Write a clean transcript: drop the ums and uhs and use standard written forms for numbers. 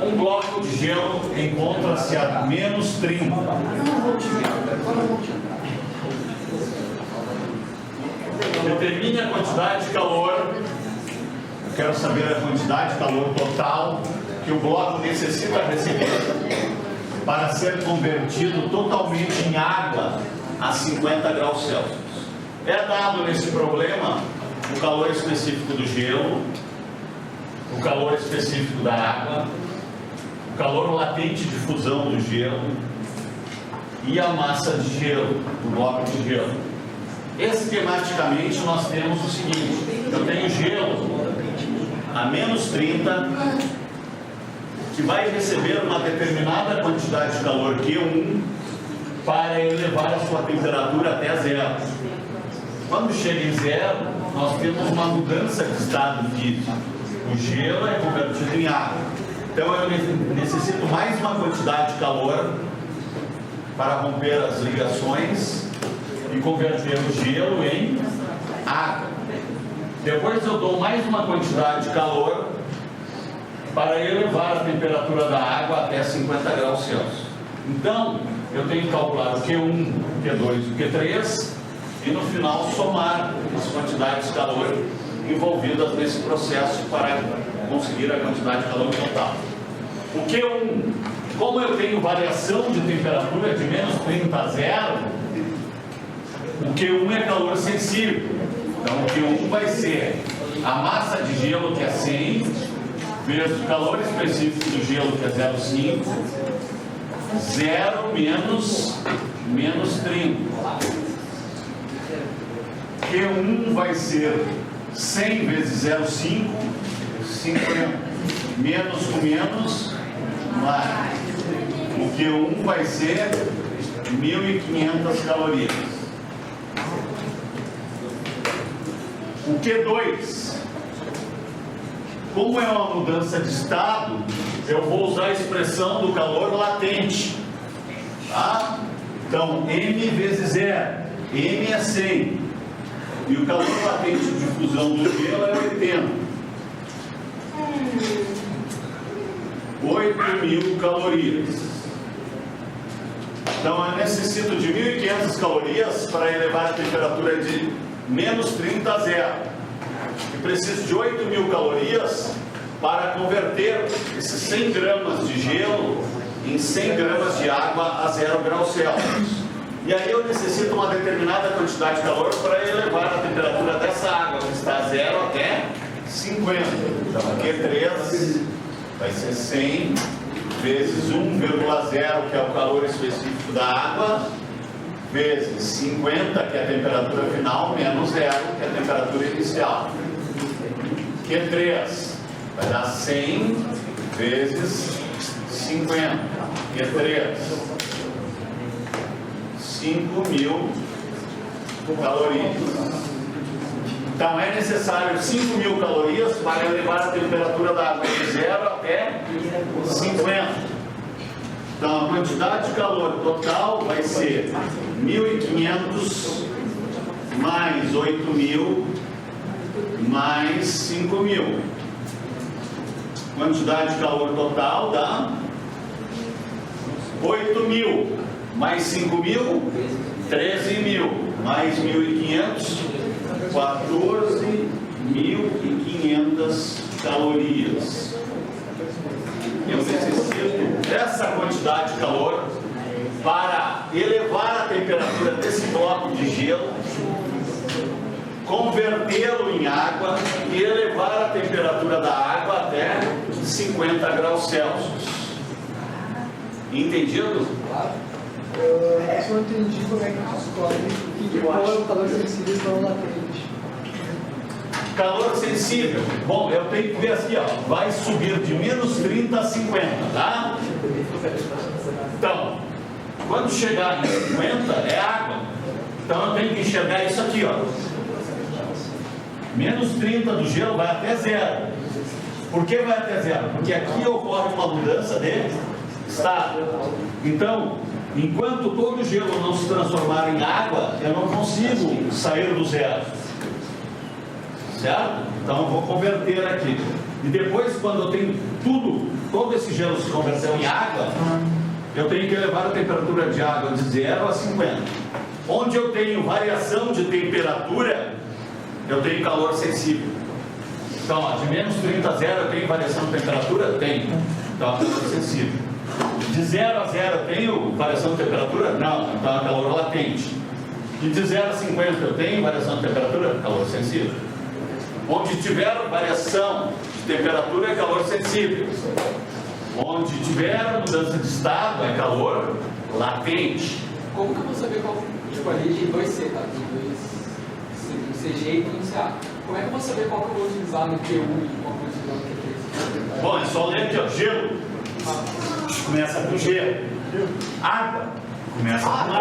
Um bloco de gelo encontra-se a menos 30. Determine a quantidade de calor. Eu quero saber a quantidade de calor total que o bloco necessita receber para ser convertido totalmente em água a 50 graus Celsius. É dado nesse problema o calor específico do gelo, o calor específico da água, o calor latente de fusão do gelo e a massa de gelo, do bloco de gelo. Esquematicamente nós temos o seguinte: eu tenho gelo a menos 30 que vai receber uma determinada quantidade de calor Q1 para elevar a sua temperatura até zero. Quando chega em zero, nós temos uma mudança de estado físico. O gelo é convertido em água. Então eu necessito mais uma quantidade de calor para romper as ligações e converter o gelo em água. Depois eu dou mais uma quantidade de calor para elevar a temperatura da água até 50 graus Celsius. Então, eu tenho que calcular o Q1, o Q2 e o Q3 e no final somar as quantidades de calor envolvidas nesse processo para conseguir a quantidade de calor total. O Q1, como eu tenho variação de temperatura de menos 30 a zero, o Q1 é calor sensível. Então o Q1 vai ser a massa de gelo, que é 100, vezes o calor específico do gelo, que é 0,5, 0 menos 30. Q1 vai ser 100 vezes 0,5, 50. Menos com menos, mais. O Q1 vai ser 1.500 calorias. O Q2, como é uma mudança de estado, eu vou usar a expressão do calor latente. Tá? Então, M vezes 0. M é 100. E o calor latente de fusão do gelo é 80. 8.000 calorias. Então eu necessito de 1.500 calorias para elevar a temperatura de menos 30 a zero. E preciso de 8.000 calorias para converter esses 100 gramas de gelo em 100 gramas de água a 0 graus Celsius. E aí eu necessito uma determinada quantidade de calor para elevar a temperatura dessa água, que está a 0 até 50. Então aqui é 3, vai ser 100 vezes 1,0, que é o calor específico da água, vezes 50, que é a temperatura final, menos 0, que é a temperatura inicial. Q3 vai dar 100 vezes 50. Q3, 5.000 calorias. Então é necessário 5.000 calorias para elevar a temperatura da água de 0 até 50. Então a quantidade de calor total vai ser 1.500 mais 8.000 mais 5.000. Quantidade de calor total dá 8.000 mais 5.000, 13.000 mais 1.500, 14.500 calorias. Eu necessito dessa quantidade de calor para elevar a temperatura desse bloco de gelo, convertê-lo em água e elevar a temperatura da água até 50 graus Celsius. Entendido? Eu só não entendi como é que descobre qual é o calor sensível e calor latente. Calor sensível. Bom, eu tenho que ver aqui, ó. Vai subir de menos 30 a 50, tá? Então, quando chegar em 50 é água. Então eu tenho que enxergar isso aqui, ó. Menos 30 do gelo vai até 0. Por que vai até 0? Porque aqui ocorre uma mudança de estado. Então, enquanto todo o gelo não se transformar em água, eu não consigo sair do zero. Certo? Então eu vou converter aqui. E depois, quando eu tenho todo esse gelo se converteu em água, eu tenho que elevar a temperatura de água de 0 a 50. Onde eu tenho variação de temperatura, eu tenho calor sensível. Então, ó, de menos 30 a 0 eu tenho variação de temperatura? Tenho. Então, é calor sensível. De 0 a 0 eu tenho variação de temperatura? Não. Então, é calor latente. E de 0 a 50 eu tenho variação de temperatura? Calor sensível. Onde tiver variação de temperatura é calor sensível. Onde tiver mudança de estado é calor latente. Como que eu vou saber qual? Tipo, ali tem 2C, tá? Tem 2 CG e tem CA. Como é que eu vou saber qual que eu vou utilizar no Q1 e qual que eu vou utilizar no Q3? Bom, é só ler aqui, ó. Gelo. Começa com gelo. Água. Começa com água.